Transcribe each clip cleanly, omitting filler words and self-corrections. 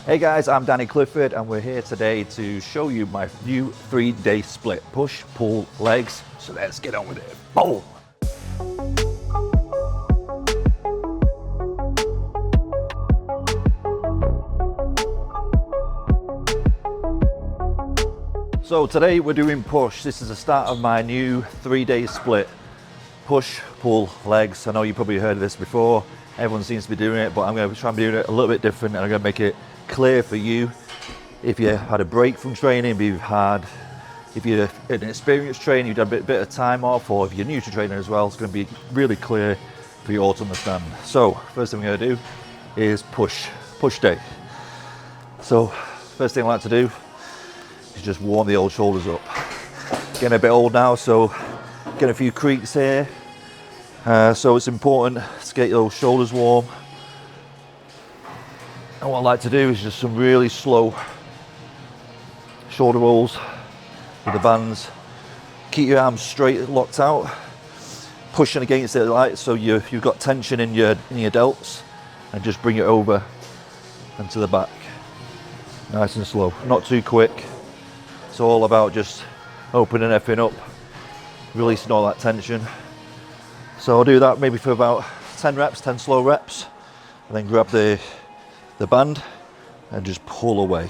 Hey guys, I'm Danny Clifford and we're here today to show you my new 3-day split. Push, pull, legs. So let's get on with it. Boom! So today we're doing push. This is the start of my new 3-day split. Push, pull, legs. I know you probably heard of this before. Everyone seems to be doing it, but I'm going to try and do it a little bit different, and I'm going to make it clear for you. If you had a break from training, if you're an experienced trainer, you've done a bit of time off, or if you're new to training as well, it's going to be really clear for you all to understand. So first thing we're going to do is push day. So first thing I like to do is just warm the old shoulders up. Getting a bit old now, so getting a few creaks here. So it's important to get your shoulders warm. And what I like to do is just some really slow shoulder rolls with the bands. Keep your arms straight, locked out, pushing against it light, so you've got tension in your delts, and just bring it over and to the back. Nice and slow, not too quick. It's all about just opening everything up, releasing all that tension. So I'll do that maybe for about 10 reps, 10 slow reps, and then grab the band and just pull away.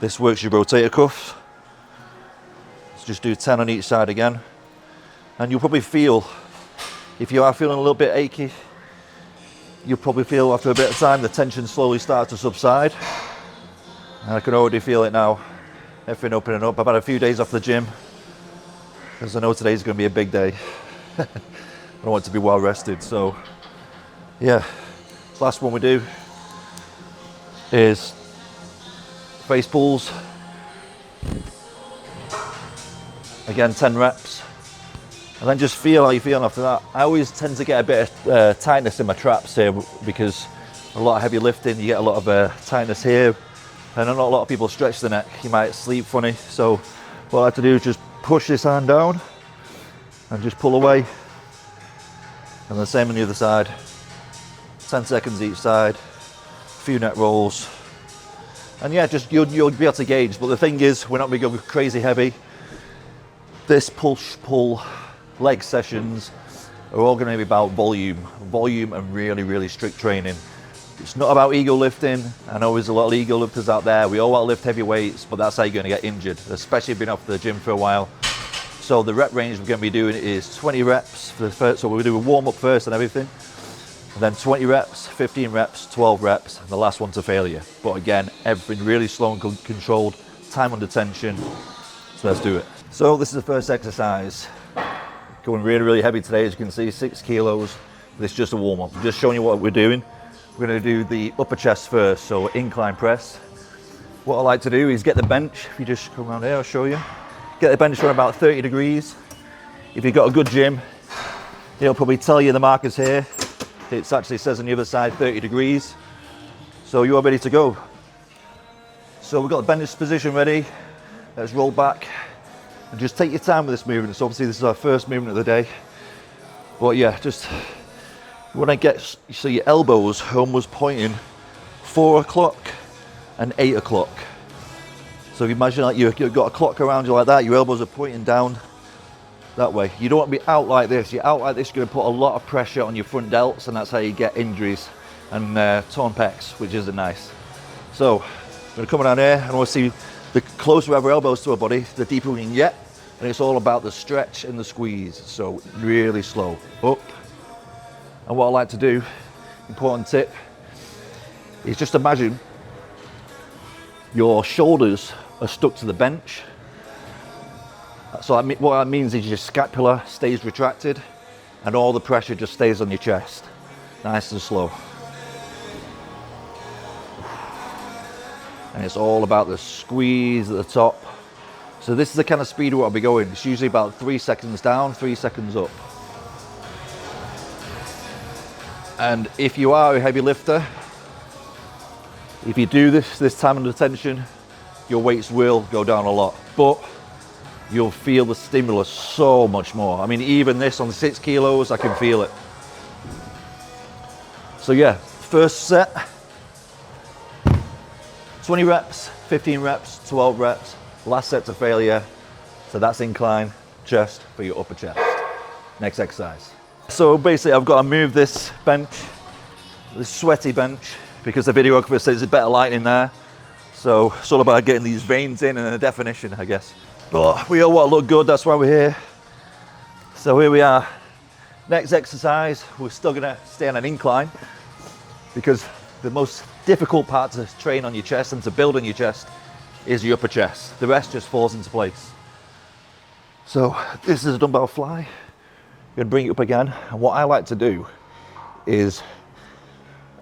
This works your rotator cuff. Let's just do 10 on each side again. And you'll probably feel, if you are feeling a little bit achy, you'll probably feel after a bit of time the tension slowly starts to subside. And I can already feel it now, everything opening up. I've had a few days off the gym, because I know today's going to be a big day. I want to be well rested, so yeah. Last one we do is face pulls. Again, 10 reps. And then just feel how you're feeling after that. I always tend to get a bit of tightness in my traps here, because a lot of heavy lifting, you get a lot of tightness here. And not a lot of people stretch the neck. You might sleep funny. So what I like to do is just push this hand down and just pull away. And the same on the other side. 10 seconds each side, a few neck rolls. And yeah, just you'll be able to gauge. But the thing is, we're not going to go crazy heavy. This push, pull, leg sessions are all going to be about volume and really, really strict training. It's not about ego lifting. I know there's a lot of ego lifters out there. We all want to lift heavy weights, but that's how you're going to get injured, especially if you've been off the gym for a while. So the rep range we're going to be doing is 20 reps for the first. So we'll do a warm up first and everything, and then 20 reps, 15 reps, 12 reps, and the last one to failure. But again, everything really slow and controlled, time under tension. So let's do it. So this is the first exercise. Going really, really heavy today, as you can see, 6 kilos. This is just a warm up. I'm just showing you what we're doing. We're going to do the upper chest first, so incline press. What I like to do is get the bench. If you just come around here, I'll show you. Get the bench from about 30 degrees. If you've got a good gym, it'll probably tell you the markers here. It actually says on the other side 30 degrees. So you are ready to go. So we've got the bench position ready. Let's roll back and just take your time with this movement. So obviously this is our first movement of the day. But yeah, just you want to get so your elbows almost pointing 4 o'clock and 8 o'clock. So if you imagine like you've got a clock around you like that, your elbows are pointing down that way. You don't want to be out like this. You're out like this, you're going to put a lot of pressure on your front delts, and that's how you get injuries and torn pecs, which isn't nice. So I'm going to come down here, and I want to see the closer we have our elbows to our body, the deeper we can get. And it's all about the stretch and the squeeze. So really slow, up. And what I like to do, important tip, is just imagine your shoulders are stuck to the bench. So what that means is your scapula stays retracted and all the pressure just stays on your chest. Nice and slow. And it's all about the squeeze at the top. So this is the kind of speed where I'll be going. It's usually about 3 seconds down, 3 seconds up. And if you are a heavy lifter, if you do this time under tension, your weights will go down a lot, but you'll feel the stimulus so much more. I mean, even this on 6 kilos, I can feel it. So yeah, first set, 20 reps, 15 reps, 12 reps, last set to failure. So that's incline chest for your upper chest. Next exercise. So basically I've got to move this bench, this sweaty bench, because the videographer says there's better light in there. So it's all about getting these veins in and a definition, I guess. But we all want to look good, that's why we're here. So here we are. Next exercise, we're still gonna stay on an incline because the most difficult part to train on your chest and to build on your chest is your upper chest. The rest just falls into place. So this is a dumbbell fly. I'm gonna bring it up again. And what I like to do is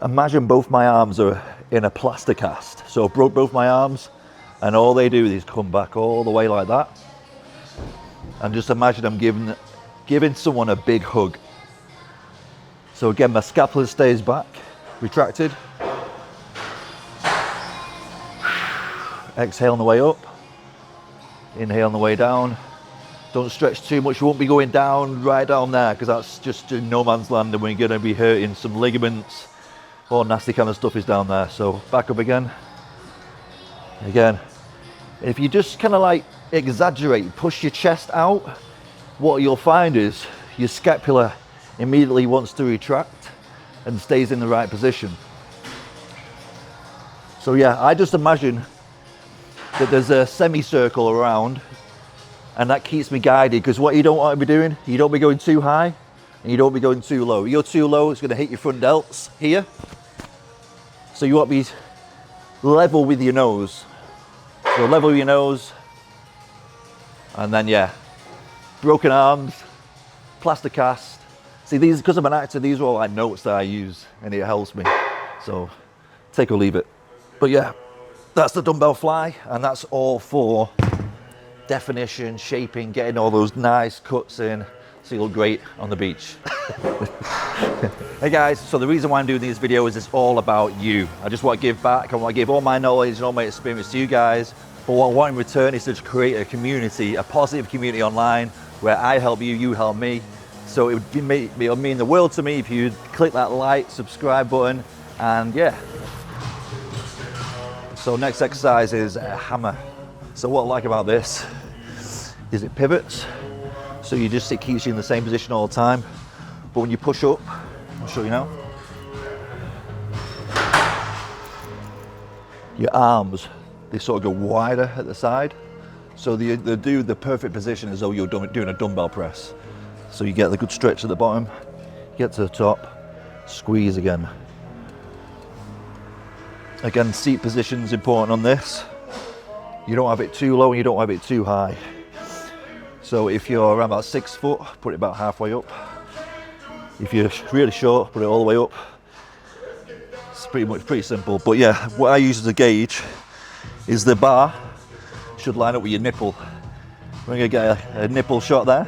imagine both my arms are in a plaster cast. So I've broke both my arms and all they do is come back all the way like that. And just imagine I'm giving someone a big hug. So again, my scapula stays back, retracted. Exhale on the way up. Inhale on the way down. Don't stretch too much, you won't be going down, right down there, because that's just in no man's land and we're gonna be hurting some ligaments. All nasty kind of stuff is down there. So back up again. Again. If you just kind of like exaggerate, push your chest out, what you'll find is your scapula immediately wants to retract and stays in the right position. So yeah, I just imagine that there's a semicircle around and that keeps me guided, because what you don't want to be doing, you don't be going too high and you don't be going too low. You're too low, it's going to hit your front delts here. So you want to be level with your nose. So level with your nose, and then yeah, broken arms, plaster cast. See, these, because I'm an actor, these are all like notes that I use and it helps me. So take or leave it. But yeah, that's the dumbbell fly, and that's all for definition, shaping, getting all those nice cuts in so you look great on the beach. Hey guys, so the reason why I'm doing these videos is all about you. I just want to give back. I want to give all my knowledge and all my experience to you guys. But what I want in return is to create a community, a positive community online where I help you, you help me. So it would mean the world to me if you'd click that like, subscribe button, and yeah. So next exercise is a hammer. So what I like about this is it pivots. So it keeps you in the same position all the time. But when you push up, I'll show you now. Your arms, they sort of go wider at the side. So they do the perfect position as though you're doing a dumbbell press. So you get the good stretch at the bottom, get to the top, squeeze again. Again, seat position is important on this. You don't have it too low and you don't have it too high. So if you're around about 6 foot, put it about halfway up. If you're really short, put it all the way up. It's pretty simple. But yeah, what I use as a gauge is the bar should line up with your nipple. We're gonna get a nipple shot there.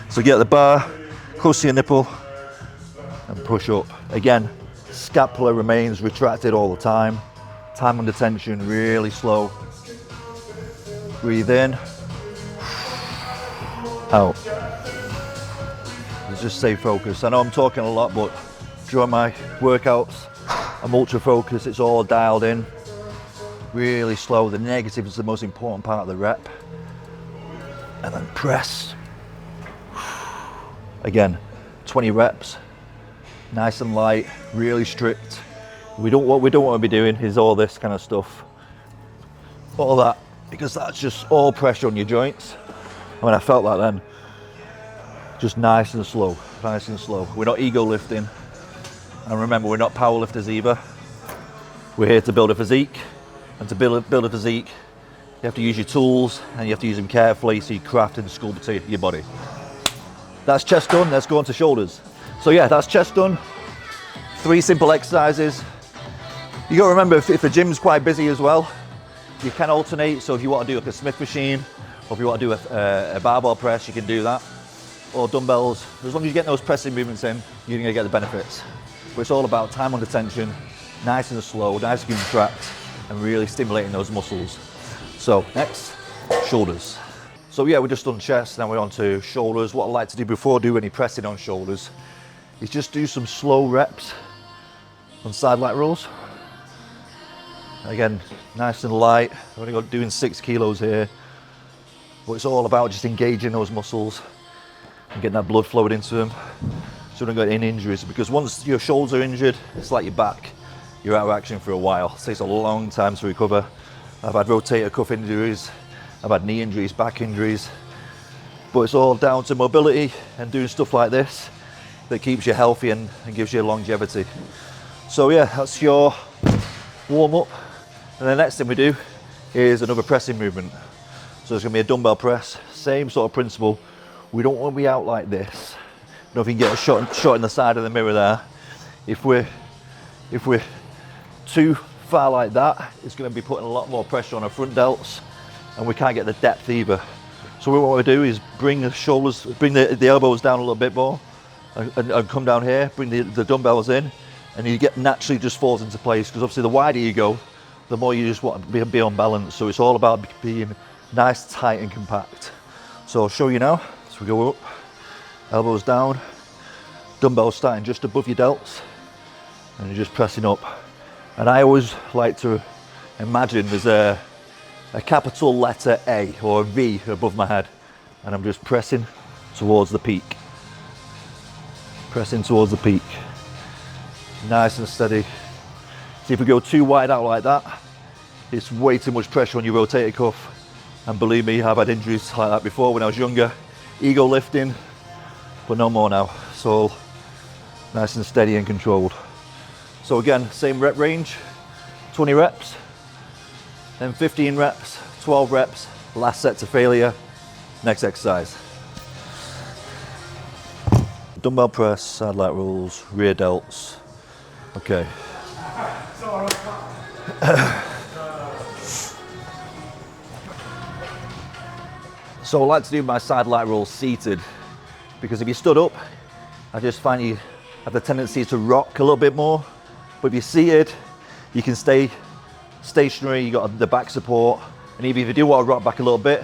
So get the bar close to your nipple and push up. Again, scapula remains retracted all the time. Time under tension, really slow. Breathe in, out. Just stay focused. I know I'm talking a lot, but during my workouts, I'm ultra focused. It's all dialed in, really slow. The negative is the most important part of the rep. And then press. Again, 20 reps, nice and light, really strict. What we don't want to be doing is all this kind of stuff, all that, because that's just all pressure on your joints. When I felt that then, just nice and slow, nice and slow. We're not ego lifting. And remember, we're not power lifters either. We're here to build a physique. And to build a physique, you have to use your tools and you have to use them carefully so you craft and sculpt your body. That's chest done, let's go on to shoulders. So yeah, that's chest done. 3 simple exercises. You gotta remember, if the gym's quite busy as well, you can alternate. So if you want to do like a Smith machine, or if you want to do a barbell press, you can do that. Or dumbbells, as long as you get those pressing movements in, you're gonna get the benefits. But it's all about time under tension, nice and slow, nice and contract, and really stimulating those muscles. So next, shoulders. So yeah, we just done chest, now we're on to shoulders. What I like to do before I do any pressing on shoulders is just do some slow reps on side laterals. Again, nice and light. I've only got doing 6 kilos here, but it's all about just engaging those muscles and getting that blood flowing into them so you don't get any injuries, because once your shoulders are injured, it's like your back. You're out of action for a while. It takes a long time to recover. I've had rotator cuff injuries, I've had knee injuries, back injuries, but it's all down to mobility and doing stuff like this that keeps you healthy and gives you longevity. So yeah, that's your warm up. And the next thing we do is another pressing movement. So it's gonna be a dumbbell press, same sort of principle. We don't want to be out like this. I don't know if you can get a shot in the side of the mirror there. If we're too far like that, it's going to be putting a lot more pressure on our front delts, and we can't get the depth either. So what we do is bring the shoulders, bring the elbows down a little bit more, and come down here, bring the dumbbells in, and you get naturally just falls into place, because obviously the wider you go, the more you just want to be on balance. So it's all about being nice, tight and compact. So I'll show you now. So we go up, elbows down, dumbbells starting just above your delts, and you're just pressing up. And I always like to imagine there's a capital letter A or a V above my head, and I'm just pressing towards the peak. Pressing towards the peak. Nice and steady. See, if we go too wide out like that, it's way too much pressure on your rotator cuff. And believe me, I've had injuries like that before when I was younger. Ego lifting, but no more now. So nice and steady and controlled. So again, same rep range, 20 reps, then 15 reps, 12 reps, last set to failure, next exercise. Dumbbell press, side laterals, rear delts. Okay. So I like to do my side laterals seated, because if you stood up, I just find you have the tendency to rock a little bit more. But if you're seated, you can stay stationary, you got the back support, and even if you do want to rock back a little bit,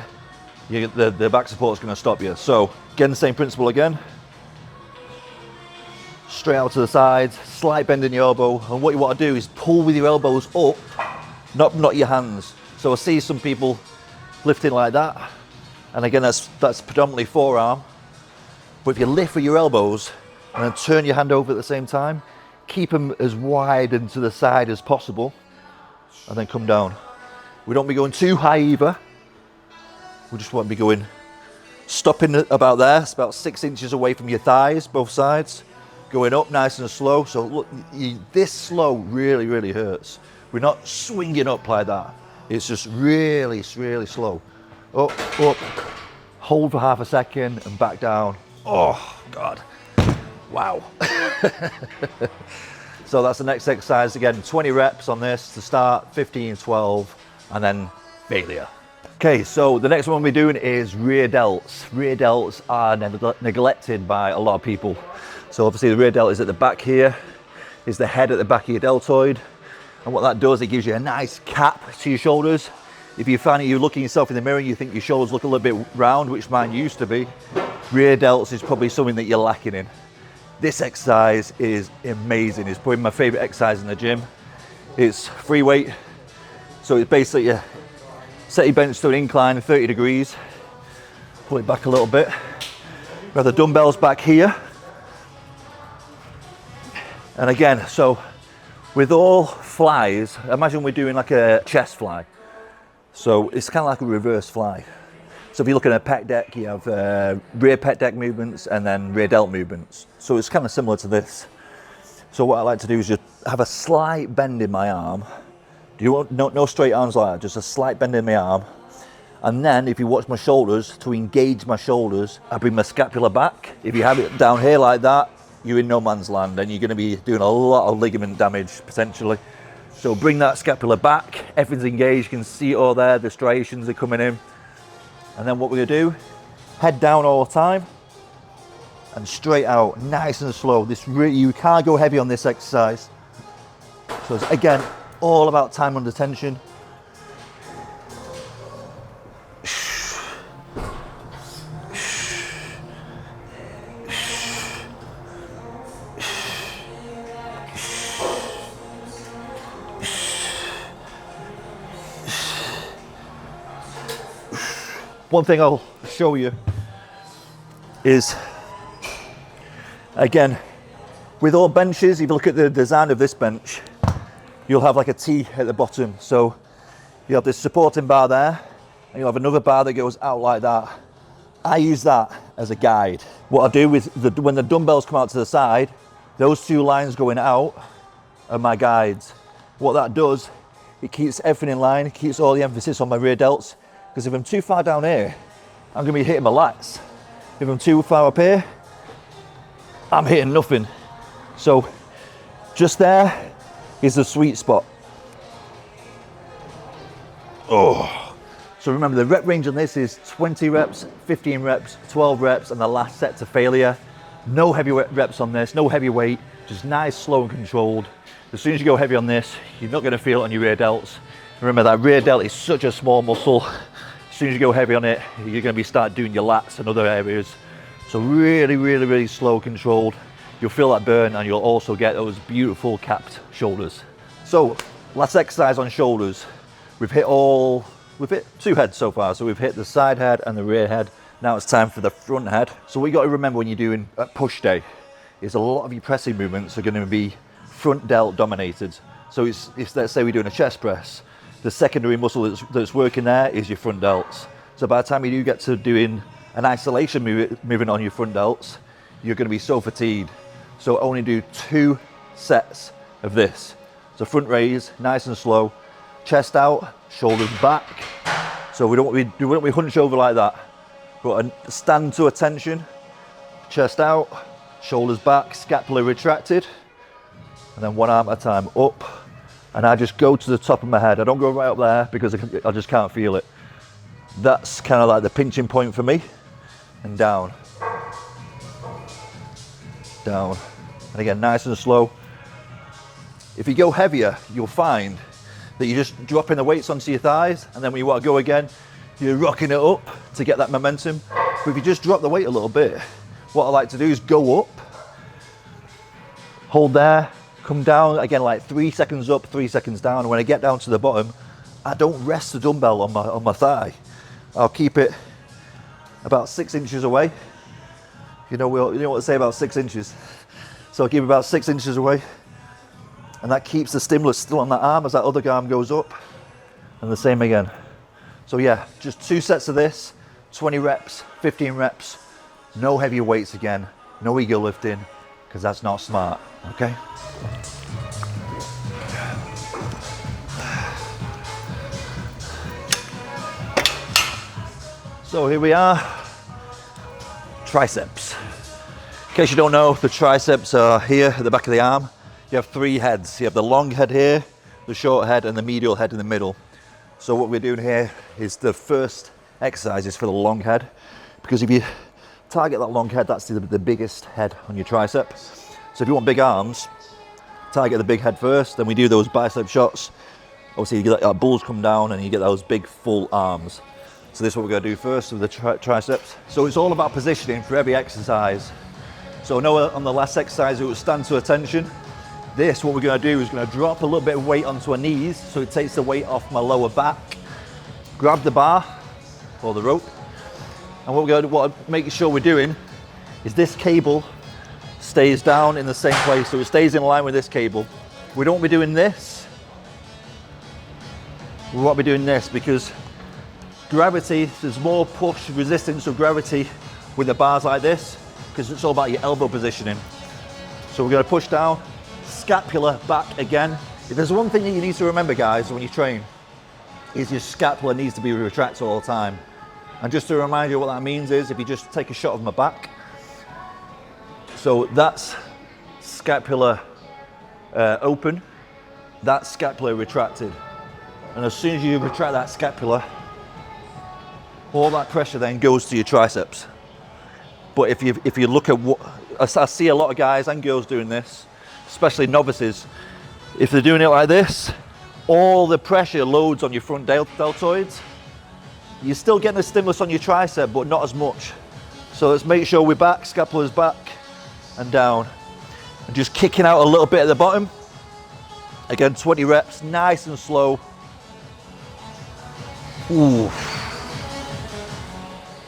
the back support is going to stop you. So again, the same principle again. Straight out to the sides, slight bend in the elbow, and what you want to do is pull with your elbows up, not your hands. So I see some people lifting like that, and again, that's predominantly forearm. But if you lift with your elbows and then turn your hand over at the same time, keep them as wide and to the side as possible, and then come down. We don't be going too high either. We just want to be going, stopping about there. It's about 6 inches away from your thighs, both sides. Going up nice and slow. So look, this slow really, really hurts. We're not swinging up like that. It's just really, really slow. Up, up, hold for half a second and back down. Oh, God. Wow. So that's the next exercise. Again, 20 reps on this to start, 15, 12, and then failure. Okay, so the next one we're doing is rear delts. Rear delts are neglected by a lot of people. So obviously the rear delt is at the back here, is the head at the back of your deltoid. And what that does, it gives you a nice cap to your shoulders. If you find that you're looking yourself in the mirror and you think your shoulders look a little bit round, which mine used to be, rear delts is probably something that you're lacking in. This exercise is amazing. It's probably my favorite exercise in the gym. It's free weight. So it's basically you set your bench to an incline 30 degrees, pull it back a little bit. We have the dumbbells back here. And again, so with all flies, imagine we're doing like a chest fly. So it's kind of like a reverse fly. So if you look at a pec deck, you have rear pec deck movements and then rear delt movements. So it's kind of similar to this. So what I like to do is just have a slight bend in my arm. Do you want no straight arms like that, just a slight bend in my arm. And then if you watch my shoulders, to engage my shoulders, I bring my scapula back. If you have it down here like that, you're in no man's land and you're going to be doing a lot of ligament damage potentially. So bring that scapula back, everything's engaged, you can see it all there, the striations are coming in. And then what we're going to do, head down all the time and straight out, nice and slow. You can't go heavy on this exercise. So it's, again, all about time under tension. one thing I'll show you is, again, with all benches, if you look at the design of this bench, you'll have like a T at the bottom. So you have this supporting bar there, and you'll have another bar that goes out like that. I use that as a guide. What I do with when the dumbbells come out to the side, those two lines going out are my guides. What that does, it keeps everything in line, it keeps all the emphasis on my rear delts, because if I'm too far down here, I'm gonna be hitting my lats. If I'm too far up here, I'm hitting nothing. So just there is the sweet spot. Oh. So remember, the rep range on this is 20 reps, 15 reps, 12 reps, and the last set to failure. No heavy reps on this, no heavy weight, just nice, slow and controlled. As soon as you go heavy on this, you're not gonna feel it on your rear delts. Remember, that rear delt is such a small muscle. As soon as you go heavy on it, you're gonna start doing your lats and other areas. So really, really, really slow, controlled. You'll feel that burn, and you'll also get those beautiful capped shoulders. So last exercise on shoulders. We've hit two heads so far. So we've hit the side head and the rear head. Now it's time for the front head. So what you got to remember when you're doing a push day is a lot of your pressing movements are going to be front delt dominated. So it's let's say we're doing a chest press, the secondary muscle that's working there is your front delts. So by the time you do get to doing an isolation movement on your front delts, you're going to be so fatigued. So only do 2 sets of this. So front raise, nice and slow, chest out, shoulders back. So we don't want to be hunched over like that. But stand to attention, chest out, shoulders back, scapula retracted, and then one arm at a time up. And I just go to the top of my head. I don't go right up there because I just can't feel it. That's kind of like the pinching point for me. And down. Down. And again, nice and slow. If you go heavier, you'll find that you're just dropping the weights onto your thighs, and then when you want to go again, you're rocking it up to get that momentum. But if you just drop the weight a little bit, what I like to do is go up, hold there, come down, again like 3 seconds up, 3 seconds down. And when I get down to the bottom, I don't rest the dumbbell on my thigh. I'll keep it about 6 inches away. You know what they say about 6 inches. So I'll keep it about 6 inches away. And that keeps the stimulus still on that arm as that other arm goes up. And the same again. So yeah, just 2 sets of this, 20 reps, 15 reps, no heavy weights again, no ego lifting, because that's not smart, okay? So here we are, triceps. In case you don't know, the triceps are here at the back of the arm. You have 3 heads. You have the long head here, the short head, and the medial head in the middle. So what we're doing here is the first exercise is for the long head, because if you target that long head, that's the biggest head on your tricep. So if you want big arms, target the big head first, then we do those bicep shots. Obviously you get that bulls come down and you get those big full arms. So this is what we're going to do first with the triceps. So it's all about positioning for every exercise. So Noah, on the last exercise, it was stand to attention. This, what we're going to do is going to drop a little bit of weight onto our knees, so it takes the weight off my lower back. Grab the bar or the rope, and what we're going to what make sure we're doing is this cable stays down in the same place, so it stays in line with this cable. We don't want to be doing this. We want to be doing this because gravity, there's more push resistance of gravity with the bars like this, because it's all about your elbow positioning. So we're going to push down, scapula back again. If there's one thing that you need to remember, guys, when you train, is your scapula needs to be retracted all the time. And just to remind you what that means is, if you just take a shot of my back, so that's scapula open, that's scapula retracted. And as soon as you retract that scapula, all that pressure then goes to your triceps. But if you look at what, I see a lot of guys and girls doing this, especially novices, if they're doing it like this, all the pressure loads on your front deltoids. You're still getting a stimulus on your tricep, but not as much. So let's make sure we're back, scapula's back and down. And just kicking out a little bit at the bottom. Again, 20 reps, nice and slow. Ooh.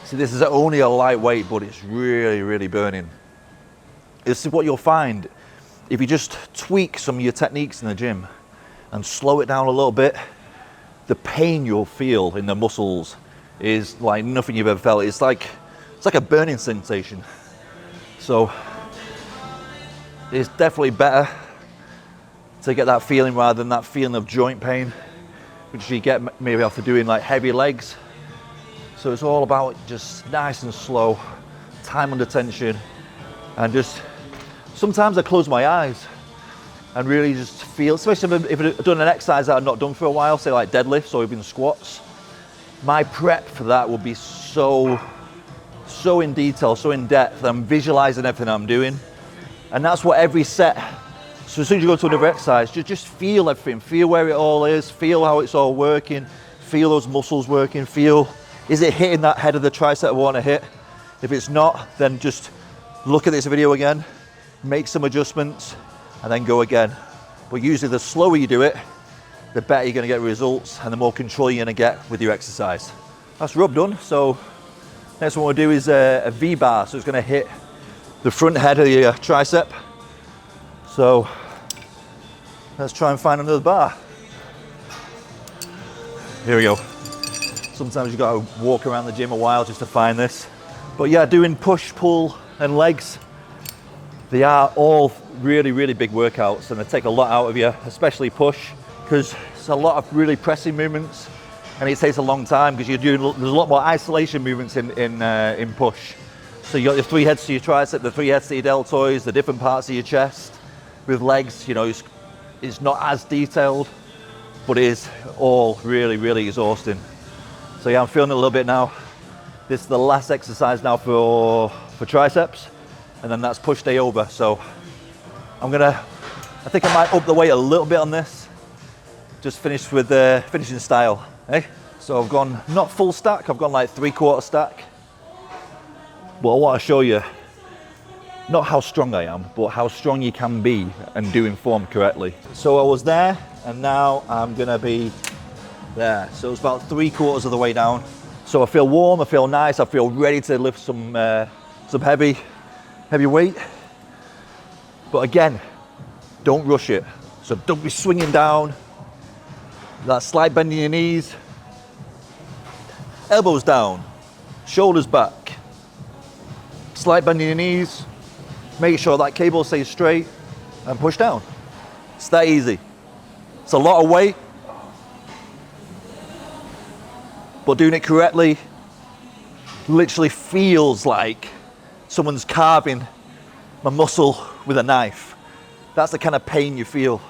See, this is only a light weight, but it's really, really burning. This is what you'll find if you just tweak some of your techniques in the gym and slow it down a little bit. The pain you'll feel in the muscles is like nothing you've ever felt. It's like a burning sensation. So it's definitely better to get that feeling rather than that feeling of joint pain, which you get maybe after doing like heavy legs. So it's all about just nice and slow, time under tension, and just sometimes I close my eyes and really just feel, especially if I've done an exercise that I've not done for a while, say like deadlifts or even squats. My prep for that will be so in detail, so in depth. I'm visualizing everything I'm doing. And that's what every set, so as soon as you go to another exercise, just feel everything, feel where it all is, feel how it's all working, feel those muscles working, feel, is it hitting that head of the tricep I want to hit? If it's not, then just look at this video again, make some adjustments, and then go again. But usually the slower you do it, the better you're gonna get results and the more control you're gonna get with your exercise. That's rub done. So next one we'll do is a V-bar. So it's gonna hit the front head of your tricep. So let's try and find another bar. Here we go. Sometimes you gotta walk around the gym a while just to find this. But yeah, doing push, pull, and legs, they are all really, really big workouts and they take a lot out of you, especially push, because it's a lot of really pressing movements and it takes a long time because you're doing, there's a lot more isolation movements in push. So you got your 3 heads to your tricep, the 3 heads to your deltoids, the different parts of your chest. With legs, you know, it's not as detailed, but it is all really, really exhausting. So yeah, I'm feeling it a little bit now. This is the last exercise now for triceps, and then that's push day over. So I think I might up the weight a little bit on this. Just finished with the finishing style, eh? So I've gone not full stack, I've gone like 3/4 stack. But I want to show you not how strong I am, but how strong you can be and doing form correctly. So I was there, and now I'm gonna be there. So it's about 3/4 of the way down. So I feel warm, I feel nice, I feel ready to lift some heavy weight. But again, don't rush it. So don't be swinging down. That slight bend in your knees. Elbows down, shoulders back. Slight bend in your knees. Make sure that cable stays straight and push down. It's that easy. It's a lot of weight, but doing it correctly literally feels like someone's carving my muscle with a knife. That's the kind of pain you feel,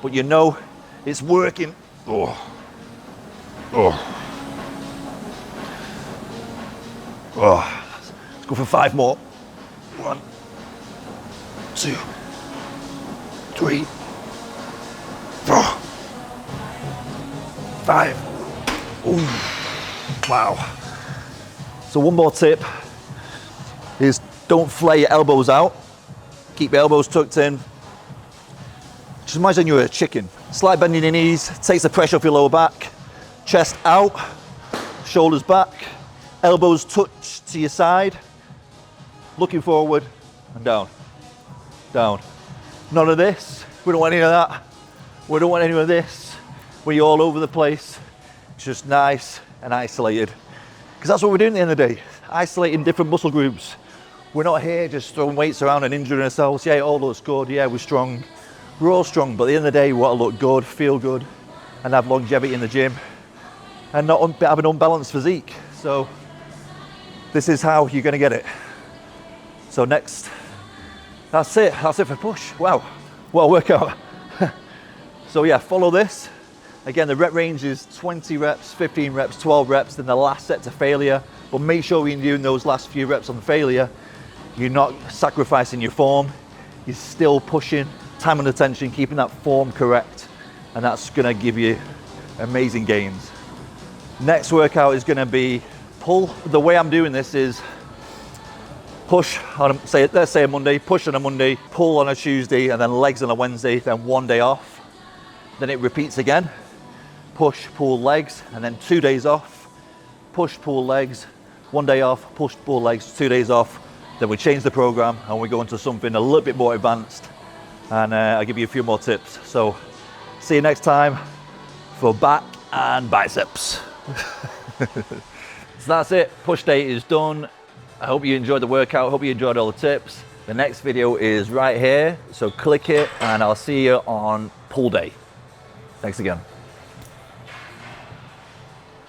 but you know it's working. Oh. Let's go for 5 more. 1, 2, 3, 4, 5. Ooh. Wow. So one more tip is don't flare your elbows out. Keep your elbows tucked in. Just imagine you're a chicken. Slight bend in your knees, takes the pressure off your lower back. Chest out, shoulders back, elbows touch to your side. Looking forward and down, down. None of this. We don't want any of that. We don't want any of this where you're all over the place. It's just nice and isolated. Because that's what we're doing at the end of the day. Isolating different muscle groups. We're not here just throwing weights around and injuring ourselves. Yeah, it all looks good. Yeah, we're strong. We're all strong. But at the end of the day, we want to look good, feel good, and have longevity in the gym. And not have an unbalanced physique. So this is how you're going to get it. So next, that's it for push. Wow, what a workout. So yeah, follow this. Again, the rep range is 20 reps, 15 reps, 12 reps, then the last set to failure. But make sure when you're doing those last few reps on failure, you're not sacrificing your form. You're still pushing, time under tension, keeping that form correct. And that's gonna give you amazing gains. Next workout is gonna be pull. The way I'm doing this is push on, let's say a Monday, push on a Monday, pull on a Tuesday, and then legs on a Wednesday, then 1 day off. Then it repeats again. Push, pull, legs, and then 2 days off. Push, pull, legs, 1 day off, push-pull legs, 2 days off. Then we change the program and we go into something a little bit more advanced, and I'll give you a few more tips. So see you next time for back and biceps. So that's it, push day is done. I hope you enjoyed the workout, hope you enjoyed all the tips. The next video is right here, so click it and I'll see you on pull day. Thanks again.